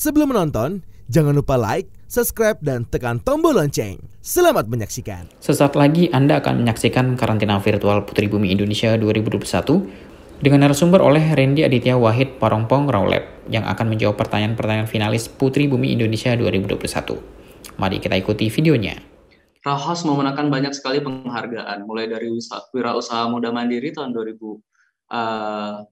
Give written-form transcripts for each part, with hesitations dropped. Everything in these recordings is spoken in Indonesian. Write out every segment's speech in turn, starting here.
Sebelum menonton, jangan lupa like, subscribe, dan tekan tombol lonceng. Selamat menyaksikan. Sesaat lagi Anda akan menyaksikan karantina virtual Putri Bumi Indonesia 2021 dengan narasumber oleh Randy Aditya Wahid Parongpong Rawleb yang akan menjawab pertanyaan-pertanyaan finalis Putri Bumi Indonesia 2021. Mari kita ikuti videonya. Rawhouse memenangkan banyak sekali penghargaan, mulai dari Wirausaha Muda Mandiri tahun 2020,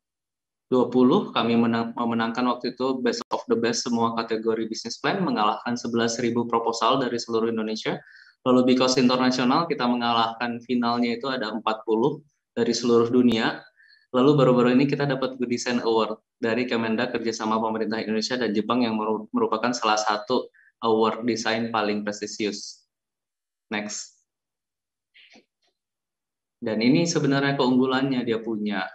kami memenangkan waktu itu Best of the Best semua kategori business plan, mengalahkan 11.000 proposal dari seluruh Indonesia. Lalu Bikos Internasional kita mengalahkan finalnya itu ada 40 dari seluruh dunia. Lalu baru-baru ini kita dapat Good Design Award dari Kemendak kerjasama pemerintah Indonesia dan Jepang yang merupakan salah satu award desain paling prestisius. Next. Dan ini sebenarnya keunggulannya, dia punya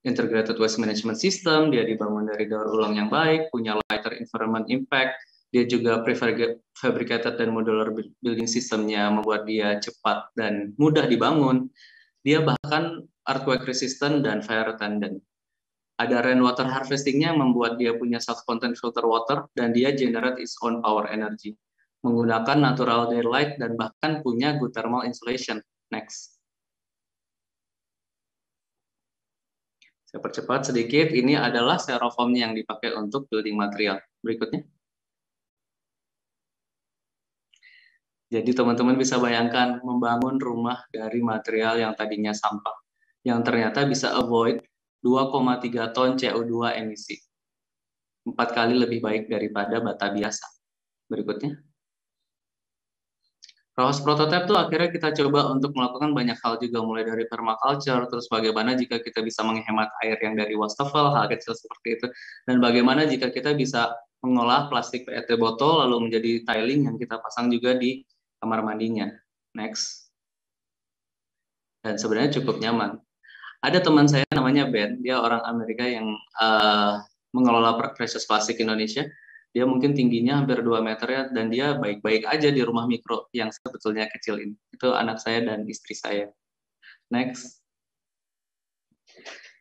Integrated Waste Management System, dia dibangun dari daur ulang yang baik, punya lighter environment impact, dia juga prefabricated dan modular building systemnya membuat dia cepat dan mudah dibangun. Dia bahkan earthquake resistant dan fire retardant. Ada rainwater harvestingnya membuat dia punya self-contained filter water dan dia generate its own power energy. Menggunakan natural daylight dan bahkan punya good thermal insulation. Next. Saya percepat sedikit, ini adalah styrofoam yang dipakai untuk building material. Berikutnya. Jadi teman-teman bisa bayangkan membangun rumah dari material yang tadinya sampah, yang ternyata bisa avoid 2,3 ton CO2 emisi. 4 kali lebih baik daripada bata biasa. Berikutnya. Rawhouse Prototype tuh akhirnya kita coba untuk melakukan banyak hal juga, mulai dari permaculture, terus bagaimana jika kita bisa menghemat air yang dari wastafel, hal kecil seperti itu, dan bagaimana jika kita bisa mengolah plastik PET botol lalu menjadi tiling yang kita pasang juga di kamar mandinya. Next. Dan sebenarnya cukup nyaman. Ada teman saya namanya Ben, dia orang Amerika yang mengelola precious plastik Indonesia. Dia mungkin tingginya hampir 2 meter ya, dan dia baik-baik aja di rumah mikro yang sebetulnya kecil ini. Itu anak saya dan istri saya. Next.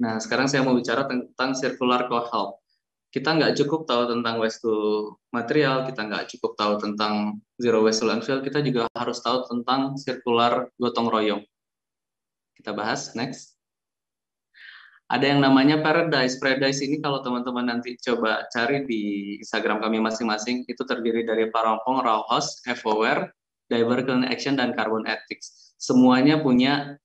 Nah, sekarang saya mau bicara tentang circular co-health. Kita nggak cukup tahu tentang waste to material, kita nggak cukup tahu tentang zero waste to landfill, kita juga harus tahu tentang circular gotong royong. Kita bahas, next. Ada yang namanya Paradise. Paradise ini kalau teman-teman nanti coba cari di Instagram kami masing-masing, itu terdiri dari Parongpong, Rawhouse, FOWare, Diver Clean Action, dan Carbon Ethics. Semuanya punya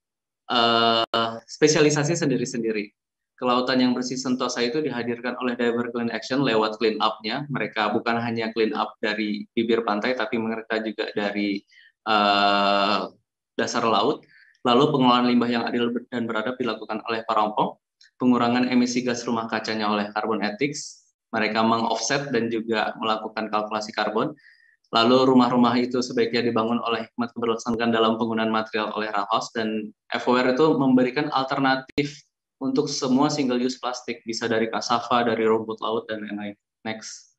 spesialisasi sendiri-sendiri. Kelautan yang bersih Sentosa itu dihadirkan oleh Diver Clean Action lewat clean up-nya. Mereka bukan hanya clean up dari bibir pantai, tapi mereka juga dari dasar laut. Lalu pengelolaan limbah yang adil dan beradab dilakukan oleh Parongpong. Pengurangan emisi gas rumah kacanya oleh Carbon Ethics, mereka meng-offset dan juga melakukan kalkulasi karbon. Lalu rumah-rumah itu sebaiknya dibangun oleh hikmat keberlangsungan dalam penggunaan material oleh Rawhouse, dan FOWare itu memberikan alternatif untuk semua single use plastik, bisa dari cassava, dari rumput laut, dan lain-lain. Next.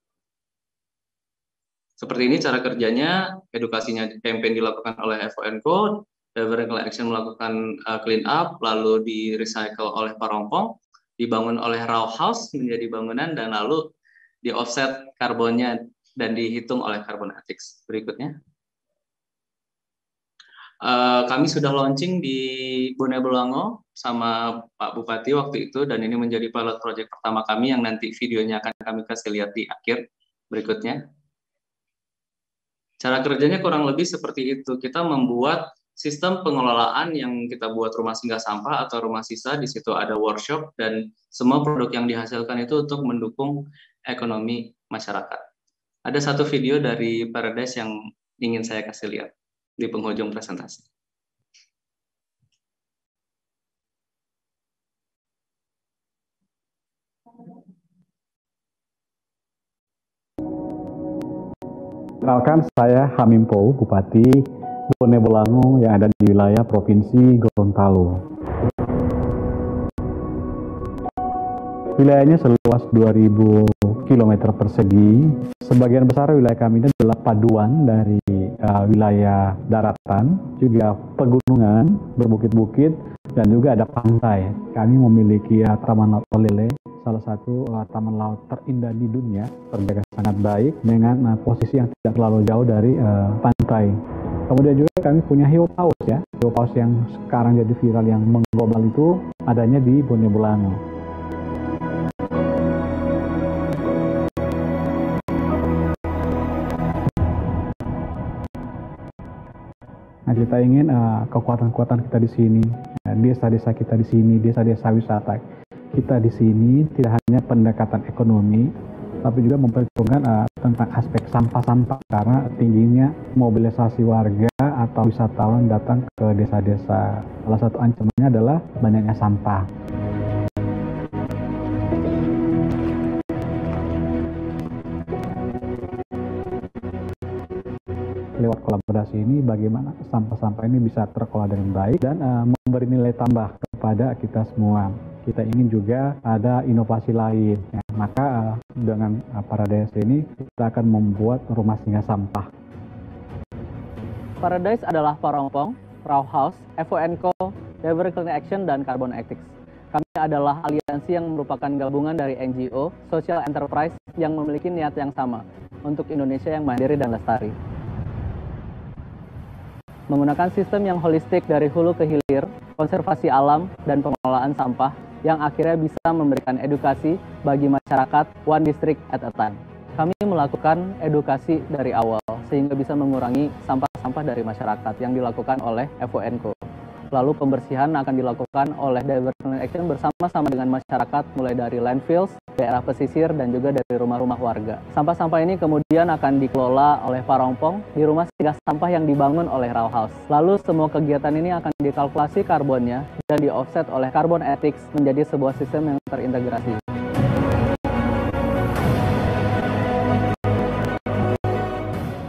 Seperti ini cara kerjanya, edukasinya campaign dilakukan oleh FONCO, Diver Clean Action melakukan clean up, lalu di recycle oleh Parongpong, dibangun oleh Rawhouse menjadi bangunan, dan lalu di offset karbonnya dan dihitung oleh Carbon Ethics. Berikutnya. Kami sudah launching di Bone Bolango sama Pak Bupati waktu itu, dan ini menjadi pilot project pertama kami yang nanti videonya akan kami kasih lihat di akhir. Berikutnya. Cara kerjanya kurang lebih seperti itu. Kita membuat sistem pengelolaan yang kita buat rumah singgah sampah atau rumah sisa, di situ ada workshop, dan semua produk yang dihasilkan itu untuk mendukung ekonomi masyarakat. Ada satu video dari Paradise yang ingin saya kasih lihat di penghujung presentasi. Kenalkan, saya Hamim Pou, Bupati Bone Bolango yang ada di wilayah Provinsi Gorontalo. Wilayahnya seluas 2000 km persegi. Sebagian besar wilayah kami ini adalah paduan dari wilayah daratan, juga pegunungan, berbukit-bukit, dan juga ada pantai. Kami memiliki Taman Laut Lele salah satu taman laut terindah di dunia, terjaga sangat baik dengan posisi yang tidak terlalu jauh dari pantai. Kemudian juga kami punya hiu paus ya. Hiu paus yang sekarang jadi viral yang mengglobal itu adanya di Bone Bolango. Nah, kita ingin kekuatan-kekuatan kita di sini, desa-desa kita di sini, desa-desa wisata kita di sini tidak hanya pendekatan ekonomi, tapi juga memperhitungkan tentang aspek sampah-sampah karena tingginya mobilisasi warga atau wisatawan datang ke desa-desa. Salah satu ancamannya adalah banyaknya sampah. Lewat kolaborasi ini bagaimana sampah-sampah ini bisa terkelola dengan baik dan memberi nilai tambah kepada kita semua. Kita ingin juga ada inovasi lain. Ya. Maka dengan Paradise ini kita akan membuat rumah singgah sampah. Paradise adalah Parongpong, Raw House, FONCO, River Clean Action, dan Carbon Ethics. Kami adalah aliansi yang merupakan gabungan dari NGO, social enterprise yang memiliki niat yang sama untuk Indonesia yang mandiri dan lestari. Menggunakan sistem yang holistik dari hulu ke hilir, konservasi alam, dan pengelolaan sampah yang akhirnya bisa memberikan edukasi bagi masyarakat one district at a time. Kami melakukan edukasi dari awal sehingga bisa mengurangi sampah-sampah dari masyarakat yang dilakukan oleh FONCO. Lalu pembersihan akan dilakukan oleh River Clean Action bersama-sama dengan masyarakat mulai dari landfills, daerah pesisir, dan juga dari rumah-rumah warga. Sampah-sampah ini kemudian akan dikelola oleh Parongpong di rumah singgah sampah yang dibangun oleh Raw House. Lalu semua kegiatan ini akan dikalkulasi karbonnya dan di-offset oleh Carbon Ethics menjadi sebuah sistem yang terintegrasi.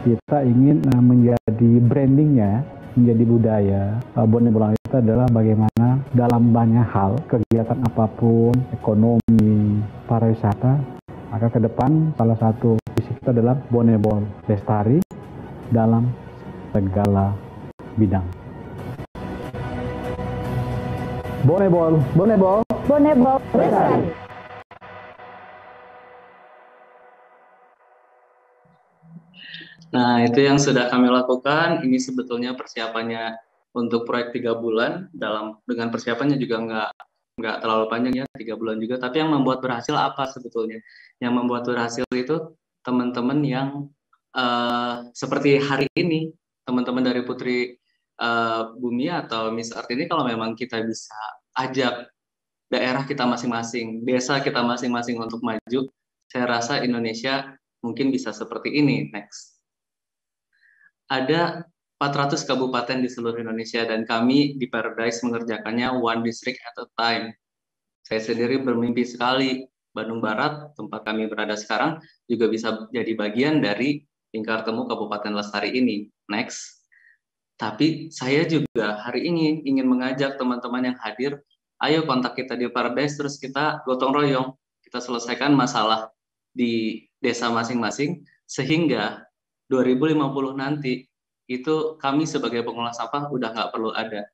Kita ingin menjadi brandingnya, menjadi budaya. Bone Bolango itu adalah bagaimana dalam banyak hal, kegiatan apapun, ekonomi, pariwisata, maka ke depan salah satu visi kita adalah Bonebol lestari dalam segala bidang. Bonebol, Bonebol, Bonebol lestari. Nah, itu yang sudah kami lakukan. Ini sebetulnya persiapannya untuk proyek 3 bulan. Dengan persiapannya juga nggak terlalu panjang ya, 3 bulan juga. Tapi yang membuat berhasil apa sebetulnya? Yang membuat berhasil itu teman-teman yang seperti hari ini, teman-teman dari Putri Bumi atau Miss Art ini, kalau memang kita bisa ajak daerah kita masing-masing, desa kita masing-masing untuk maju, saya rasa Indonesia mungkin bisa seperti ini next. Ada 400 kabupaten di seluruh Indonesia dan kami di Paradise mengerjakannya one district at a time. Saya sendiri bermimpi sekali Bandung Barat, tempat kami berada sekarang, juga bisa jadi bagian dari lingkar temu Kabupaten Lestari ini. Next. Tapi saya juga hari ini ingin mengajak teman-teman yang hadir, ayo kontak kita di Paradise, terus kita gotong royong, kita selesaikan masalah di desa masing-masing, sehingga 2050 nanti itu kami sebagai pengelola sampah udah nggak perlu ada.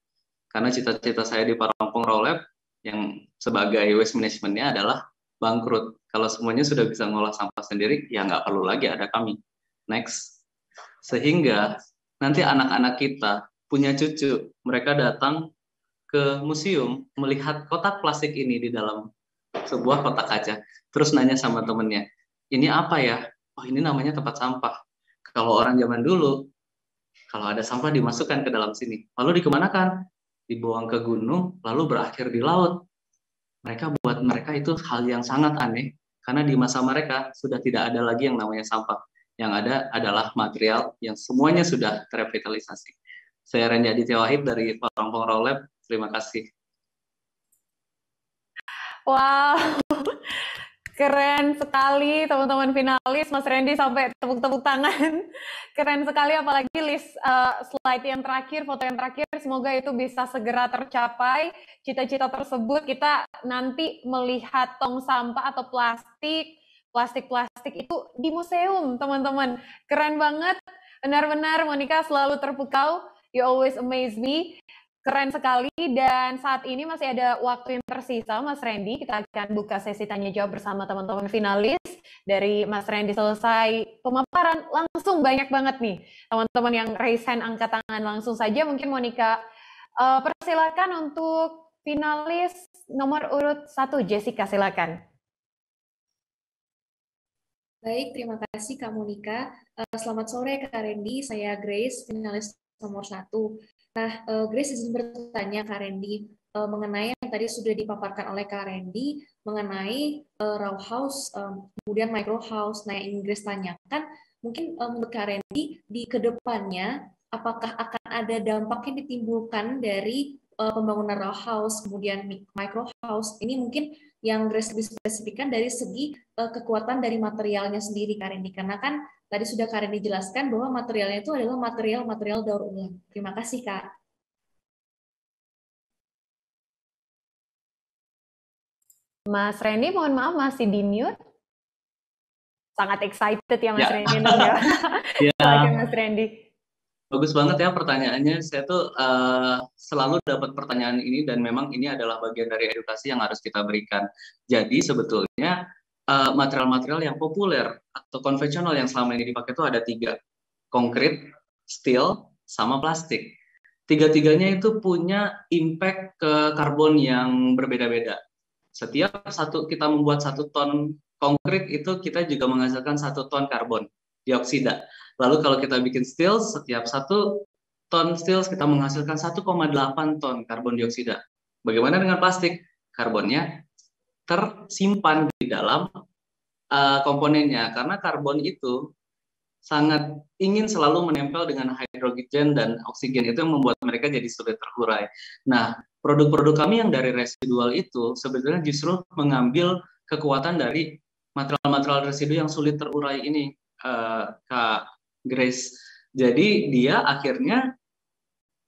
Karena cita-cita saya di Parongpong Raw Lab yang sebagai waste managementnya adalah bangkrut. Kalau semuanya sudah bisa mengolah sampah sendiri, ya nggak perlu lagi ada kami. Next. Sehingga nanti anak-anak kita punya cucu, mereka datang ke museum melihat kotak plastik ini di dalam sebuah kotak kaca. Terus nanya sama temennya, ini apa ya? Oh, ini namanya tempat sampah. Kalau orang zaman dulu, kalau ada sampah dimasukkan ke dalam sini, lalu dikemanakan? Dibuang ke gunung, lalu berakhir di laut. Buat mereka itu hal yang sangat aneh, karena di masa mereka sudah tidak ada lagi yang namanya sampah. Yang ada adalah material yang semuanya sudah terrevitalisasi. Saya Randy Aditya Wahid dari Parongpong Raw Lab. Terima kasih. Wow, keren sekali teman-teman finalis. Mas Randy sampai tepuk-tepuk tangan. Keren sekali, apalagi list slide yang terakhir, foto yang terakhir. Semoga itu bisa segera tercapai. Cita-cita tersebut, kita nanti melihat tong sampah atau plastik itu di museum, teman-teman. Keren banget. Benar-benar Monica selalu terpukau. You always amaze me. Keren sekali, dan saat ini masih ada waktu yang tersisa, Mas Randy. Kita akan buka sesi tanya jawab bersama teman-teman finalis. Dari Mas Randy selesai pemaparan, langsung banyak banget nih teman-teman yang raise hand, angkat tangan langsung saja. Mungkin Monica, persilakan untuk finalis nomor urut 1, Jessica, silakan. Baik, terima kasih Kak Monica. Selamat sore Kak Randy, saya Grace, finalis nomor 1. Nah, Grace izin bertanya Kak Randy mengenai yang tadi sudah dipaparkan oleh Kak Randy mengenai raw house, kemudian micro house. Nah, yang ingin Grace tanyakan, mungkin menurut Kak Randy di kedepannya apakah akan ada dampak yang ditimbulkan dari pembangunan raw house, kemudian micro house. Ini mungkin yang Grace lebih spesifikkan dari segi kekuatan dari materialnya sendiri, Kak Randy. Karena kan tadi sudah Kak Randy jelaskan bahwa materialnya itu adalah material daur ulang. Terima kasih, Kak. Mas Randy, mohon maaf masih di mute. Sangat excited ya Mas Randy. Silakan Mas Randy. Bagus banget ya pertanyaannya. Saya tuh selalu dapat pertanyaan ini dan memang ini adalah bagian dari edukasi yang harus kita berikan. Jadi sebetulnya material-material yang populer atau konvensional yang selama ini dipakai itu ada 3. Konkrit, steel, sama plastik. 3-tiganya itu punya impact ke karbon yang berbeda-beda. Setiap kita membuat 1 ton konkrit itu kita juga menghasilkan 1 ton karbon dioksida. Lalu kalau kita bikin steel, setiap 1 ton steel kita menghasilkan 1,8 ton karbon dioksida. Bagaimana dengan plastik? Karbonnya tersimpan di dalam komponennya, karena karbon itu sangat ingin selalu menempel dengan hidrogen dan oksigen, itu yang membuat mereka jadi sulit terurai. Nah, produk-produk kami yang dari residual itu sebetulnya justru mengambil kekuatan dari material-material residu yang sulit terurai ini, Kak Grace. Jadi dia akhirnya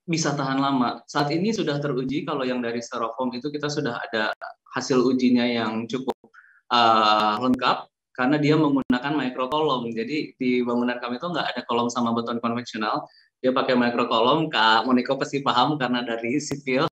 bisa tahan lama. Saat ini sudah teruji, kalau yang dari styrofoam itu kita sudah ada hasil ujinya yang cukup lengkap, karena dia menggunakan microcolumn. Jadi di bangunan kami itu nggak ada kolom sama beton konvensional, dia pakai microcolumn. Kak Monica pasti paham karena dari sipil.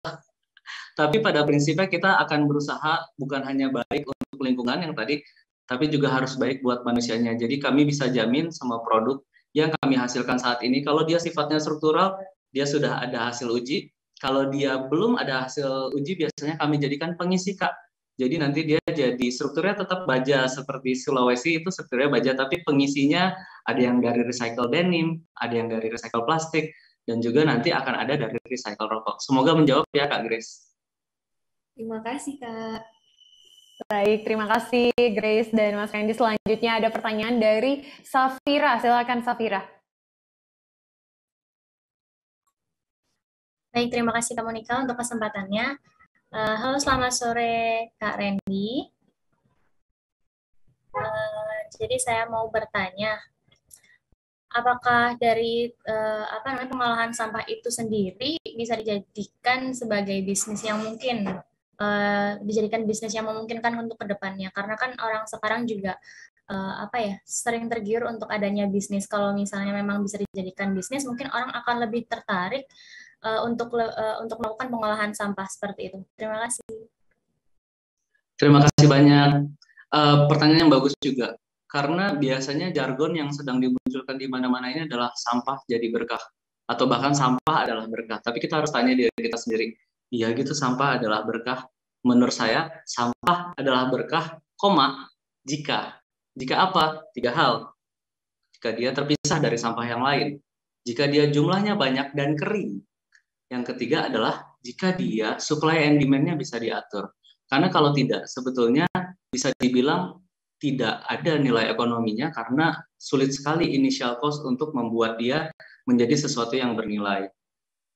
Tapi pada prinsipnya kita akan berusaha bukan hanya baik untuk lingkungan yang tadi, tapi juga harus baik buat manusianya. Jadi kami bisa jamin sama produk yang kami hasilkan saat ini, kalau dia sifatnya struktural, dia sudah ada hasil uji. Kalau dia belum ada hasil uji, biasanya kami jadikan pengisi, Kak. Jadi nanti dia jadi strukturnya tetap baja, seperti Sulawesi itu strukturnya baja, tapi pengisinya ada yang dari recycle denim, ada yang dari recycle plastik, dan juga nanti akan ada dari recycle rokok. Semoga menjawab ya Kak Grace. Terima kasih Kak. Baik, terima kasih Grace dan Mas Randy. Selanjutnya ada pertanyaan dari Safira. Silakan Safira. Baik, terima kasih Kak Monica untuk kesempatannya. Halo, selamat sore Kak Randy. Jadi saya mau bertanya, apakah dari pengolahan sampah itu sendiri bisa dijadikan sebagai bisnis yang mungkin memungkinkan untuk kedepannya? Karena kan orang sekarang juga sering tergiur untuk adanya bisnis. Kalau misalnya memang bisa dijadikan bisnis, mungkin orang akan lebih tertarik untuk melakukan pengolahan sampah seperti itu. Terima kasih. Terima kasih banyak. Pertanyaan yang bagus juga. Karena biasanya jargon yang sedang dimunculkan di mana-mana ini adalah sampah jadi berkah. Atau bahkan sampah adalah berkah. Tapi kita harus tanya diri kita sendiri. Iya gitu, sampah adalah berkah. Menurut saya, sampah adalah berkah, jika. Jika apa? 3 hal. Jika dia terpisah dari sampah yang lain. Jika dia jumlahnya banyak dan kering. Yang ketiga adalah jika dia supply and demand-nya bisa diatur. Karena kalau tidak, sebetulnya bisa dibilang tidak ada nilai ekonominya karena sulit sekali initial cost untuk membuat dia menjadi sesuatu yang bernilai.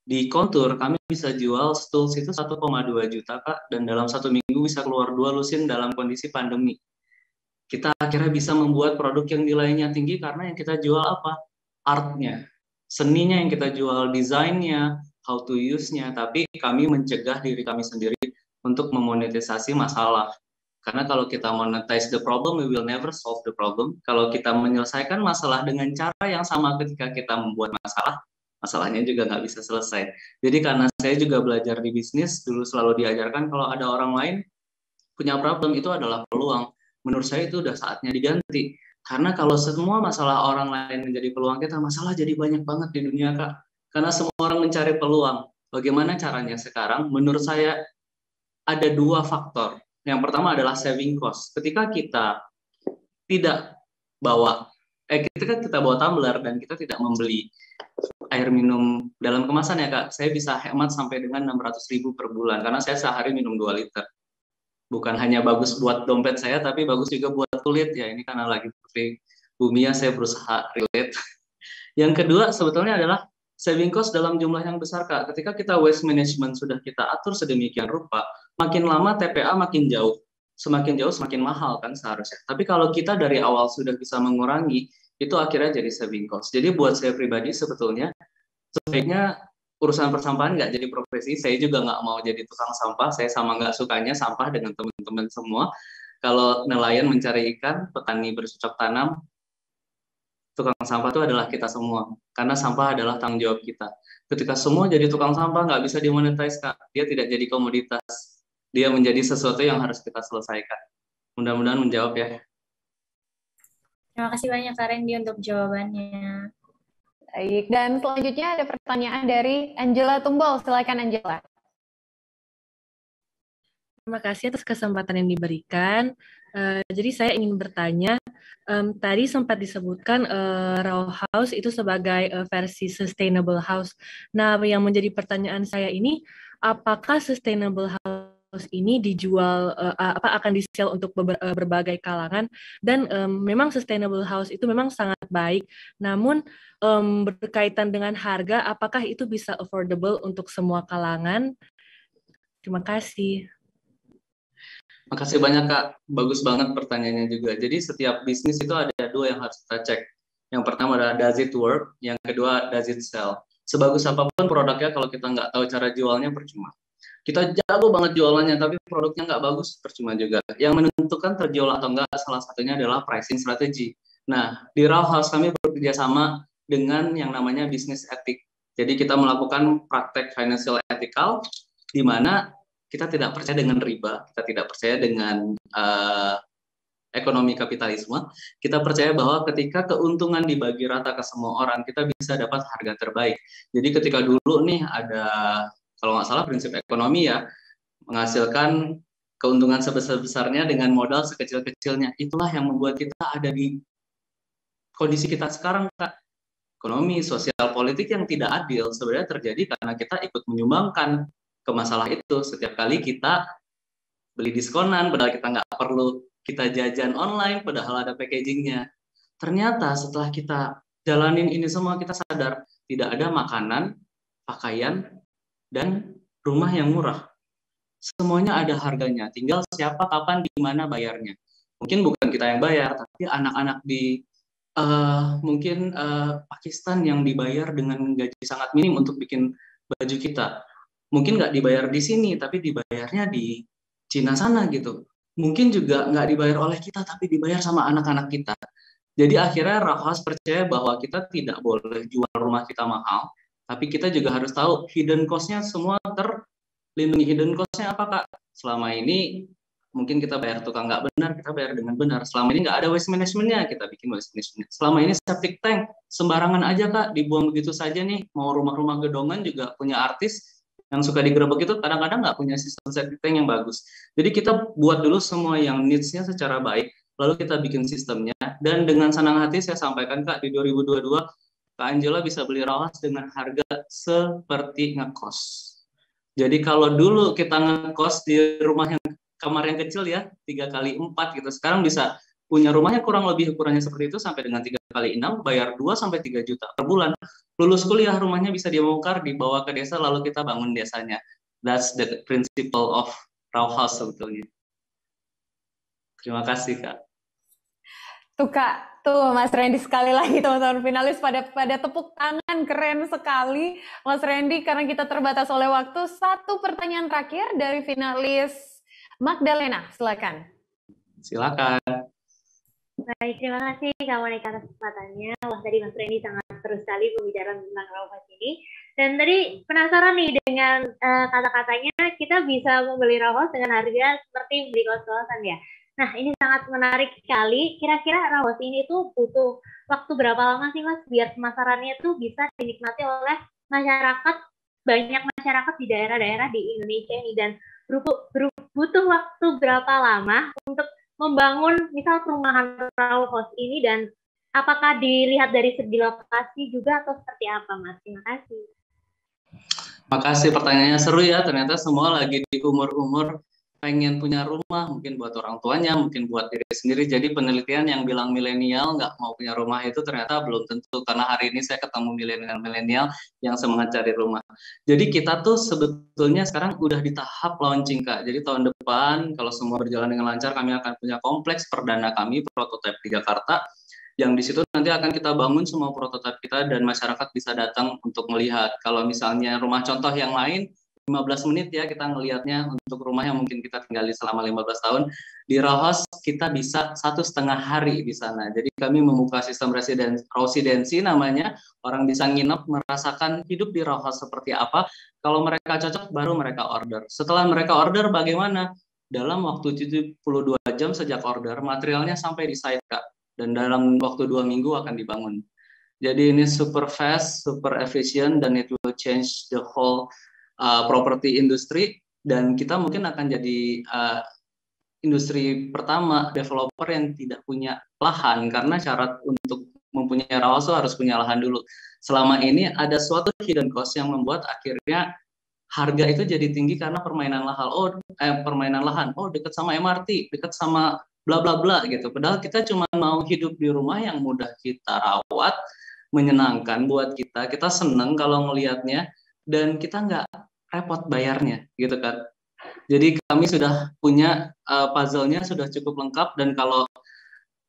Di Kontur, kami bisa jual stools itu 1,2 juta, Kak, dan dalam 1 minggu bisa keluar 2 lusin dalam kondisi pandemi. Kita akhirnya bisa membuat produk yang nilainya tinggi karena yang kita jual apa? Art-nya. Seninya yang kita jual, desainnya, how to use-nya, tapi kami mencegah diri kami sendiri untuk memonetisasi masalah. Karena kalau kita monetize the problem, we will never solve the problem. Kalau kita menyelesaikan masalah dengan cara yang sama ketika kita membuat masalah, masalahnya juga nggak bisa selesai. Jadi karena saya juga belajar di bisnis, dulu selalu diajarkan kalau ada orang lain punya problem itu adalah peluang. Menurut saya itu udah saatnya diganti. Karena kalau semua masalah orang lain menjadi peluang kita, masalah jadi banyak banget di dunia, Kak. Karena semua orang mencari peluang. Bagaimana caranya sekarang? Menurut saya ada dua faktor. Yang pertama adalah saving cost. Ketika kita tidak ketika kita bawa tumbler dan kita tidak membeli air minum dalam kemasan ya Kak, saya bisa hemat sampai dengan 600.000 per bulan karena saya sehari minum 2 liter. Bukan hanya bagus buat dompet saya, tapi bagus juga buat kulit ya. Ini karena lagi Putri Bumi ya, saya berusaha relate. Yang kedua sebetulnya adalah saving cost dalam jumlah yang besar Kak. Ketika kita waste management sudah kita atur sedemikian rupa, makin lama TPA makin jauh. Semakin jauh semakin mahal kan seharusnya. Tapi kalau kita dari awal sudah bisa mengurangi, itu akhirnya jadi saving cost. Jadi buat saya pribadi sebetulnya sebaiknya urusan persampahan nggak jadi profesi. Saya juga nggak mau jadi tukang sampah. Saya sama nggak sukanya sampah dengan teman-teman semua. Kalau nelayan mencari ikan, petani bercocok tanam, tukang sampah itu adalah kita semua. Karena sampah adalah tanggung jawab kita. Ketika semua jadi tukang sampah, nggak bisa dimonetize, Kak. Dia tidak jadi komoditas. Dia menjadi sesuatu yang harus kita selesaikan. Mudah-mudahan menjawab ya. Terima kasih banyak Kak Randy untuk jawabannya. Baik, dan selanjutnya ada pertanyaan dari Angela Tumbol. Silakan Angela. Terima kasih atas kesempatan yang diberikan. Jadi saya ingin bertanya, tadi sempat disebutkan row house itu sebagai versi sustainable house. Nah, yang menjadi pertanyaan saya ini, apakah sustainable house ini dijual akan di-sell untuk berbagai kalangan dan memang sustainable house itu memang sangat baik. Namun berkaitan dengan harga, apakah itu bisa affordable untuk semua kalangan? Terima kasih. Makasih banyak Kak, bagus banget pertanyaannya juga. Jadi setiap bisnis itu ada dua yang harus kita cek. Yang pertama adalah does it work, yang kedua does it sell. Sebagus apapun produknya kalau kita nggak tahu cara jualnya percuma. Kita jago banget jualannya, tapi produknya nggak bagus, percuma juga. Yang menentukan terjual atau enggak, salah satunya adalah pricing strategy. Nah, di Raw House kami bekerja sama dengan yang namanya business ethic. Jadi kita melakukan praktek financial ethical, di mana kita tidak percaya dengan riba, kita tidak percaya dengan ekonomi kapitalisme. Kita percaya bahwa ketika keuntungan dibagi rata ke semua orang, kita bisa dapat harga terbaik. Jadi ketika dulu nih ada, kalau nggak salah prinsip ekonomi ya, menghasilkan keuntungan sebesar-besarnya dengan modal sekecil-kecilnya. Itulah yang membuat kita ada di kondisi kita sekarang, Kak. Ekonomi, sosial, politik yang tidak adil sebenarnya terjadi karena kita ikut menyumbangkan ke masalah itu. Setiap kali kita beli diskonan, padahal kita nggak perlu, kita jajan online, padahal ada packagingnya. Ternyata setelah kita jalanin ini semua, kita sadar tidak ada makanan, pakaian, dan rumah yang murah. Semuanya ada harganya, tinggal siapa, kapan, di mana bayarnya. Mungkin bukan kita yang bayar, tapi anak-anak di mungkin Pakistan yang dibayar dengan gaji sangat minim untuk bikin baju kita. Mungkin nggak dibayar di sini, tapi dibayarnya di Cina sana gitu. Mungkin juga nggak dibayar oleh kita, tapi dibayar sama anak-anak kita. Jadi akhirnya Raw House percaya bahwa kita tidak boleh jual rumah kita mahal, tapi kita juga harus tahu hidden cost-nya semua terlindungi. Hidden cost-nya apa, Kak? Selama ini mungkin kita bayar tukang nggak benar, kita bayar dengan benar. Selama ini nggak ada waste management-nya, kita bikin waste management. Selama ini septic tank sembarangan aja, Kak, dibuang begitu saja nih. Mau rumah-rumah gedongan juga punya artis yang suka digerebek itu, kadang-kadang nggak punya sistem septic tank yang bagus. Jadi kita buat dulu semua yang needs-nya secara baik, lalu kita bikin sistemnya. Dan dengan senang hati saya sampaikan, Kak, di 2022, Kak Angela bisa beli Raw House dengan harga seperti ngekos. Jadi kalau dulu kita ngekos di rumah yang kamar yang kecil ya, 3x4 gitu. Sekarang bisa punya rumahnya kurang lebih ukurannya seperti itu sampai dengan 3x6, bayar 2-3 juta per bulan. Lulus kuliah, rumahnya bisa dibongkar, dibawa ke desa, lalu kita bangun desanya. That's the principle of Raw House sebetulnya. Terima kasih, Kak. Tuh Kak, tuh Mas Randy sekali lagi teman-teman finalis pada tepuk tangan, keren sekali Mas Randy. Karena kita terbatas oleh waktu, satu pertanyaan terakhir dari finalis Magdalena, silakan. Silakan. Baik, terima kasih Kak Monika atas kesempatannya. Wah, tadi Mas Randy sangat seru sekali pembicaraan tentang Rauhhouse ini. Dan tadi penasaran nih dengan kata-katanya kita bisa membeli Rauhhouse dengan harga seperti beli kos-kosan ya. Nah, ini sangat menarik sekali. Kira-kira Rauhhouse ini tuh butuh waktu berapa lama sih Mas biar pemasarannya tuh bisa dinikmati oleh masyarakat, banyak masyarakat di daerah-daerah di Indonesia ini, dan butuh waktu berapa lama untuk membangun misal perumahan Rauhhouse ini, dan apakah dilihat dari segi lokasi juga atau seperti apa Mas? Terima kasih. Makasih, pertanyaannya seru ya. Ternyata semua lagi di umur-umur pengen punya rumah, mungkin buat orang tuanya, mungkin buat diri sendiri. Jadi penelitian yang bilang milenial nggak mau punya rumah itu ternyata belum tentu, karena hari ini saya ketemu milenial yang semangat cari rumah. Jadi kita tuh sebetulnya sekarang udah di tahap launching Kak. Jadi tahun depan kalau semua berjalan dengan lancar, kami akan punya kompleks perdana kami, prototipe di Jakarta, yang di situ nanti akan kita bangun semua prototipe kita dan masyarakat bisa datang untuk melihat. Kalau misalnya rumah contoh yang lain 15 menit ya kita ngelihatnya, untuk rumah yang mungkin kita tinggali selama 15 tahun. Di Rauhhouse kita bisa 1,5 hari di sana. Jadi kami membuka sistem residensi namanya. Orang bisa nginep, merasakan hidup di Rauhhouse seperti apa. Kalau mereka cocok baru mereka order. Setelah mereka order bagaimana? Dalam waktu 72 jam sejak order, materialnya sampai di site Kak. Dan dalam waktu 2 minggu akan dibangun. Jadi ini super fast, super efisien, dan it will change the whole property industry, dan kita mungkin akan jadi industri pertama developer yang tidak punya lahan, karena syarat untuk mempunyai Rauhhouse harus punya lahan dulu. Selama ini ada suatu hidden cost yang membuat akhirnya harga itu jadi tinggi karena permainan lahan. Oh, dekat sama MRT, dekat sama bla bla bla gitu. Padahal kita cuma mau hidup di rumah yang mudah kita rawat, menyenangkan buat kita. Kita seneng kalau ngelihatnya, dan kita nggak repot bayarnya gitu kan. Jadi kami sudah punya puzzle-nya sudah cukup lengkap, dan kalau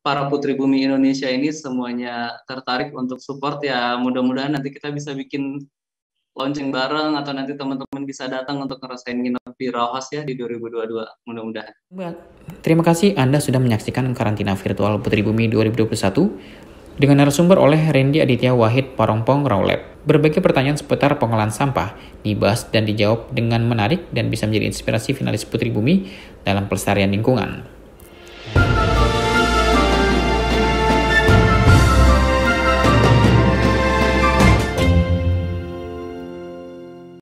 para Putri Bumi Indonesia ini semuanya tertarik untuk support ya, mudah-mudahan nanti kita bisa bikin launching bareng, atau nanti teman-teman bisa datang untuk ngerasain nginep di Rauhhouse ya di 2022, mudah-mudahan. Terima kasih Anda sudah menyaksikan karantina virtual Putri Bumi 2021 dengan narasumber oleh Randy Aditya Wahid Parongpong Rauhlab. Berbagai pertanyaan seputar pengolahan sampah dibahas dan dijawab dengan menarik dan bisa menjadi inspirasi finalis Putri Bumi dalam pelestarian lingkungan.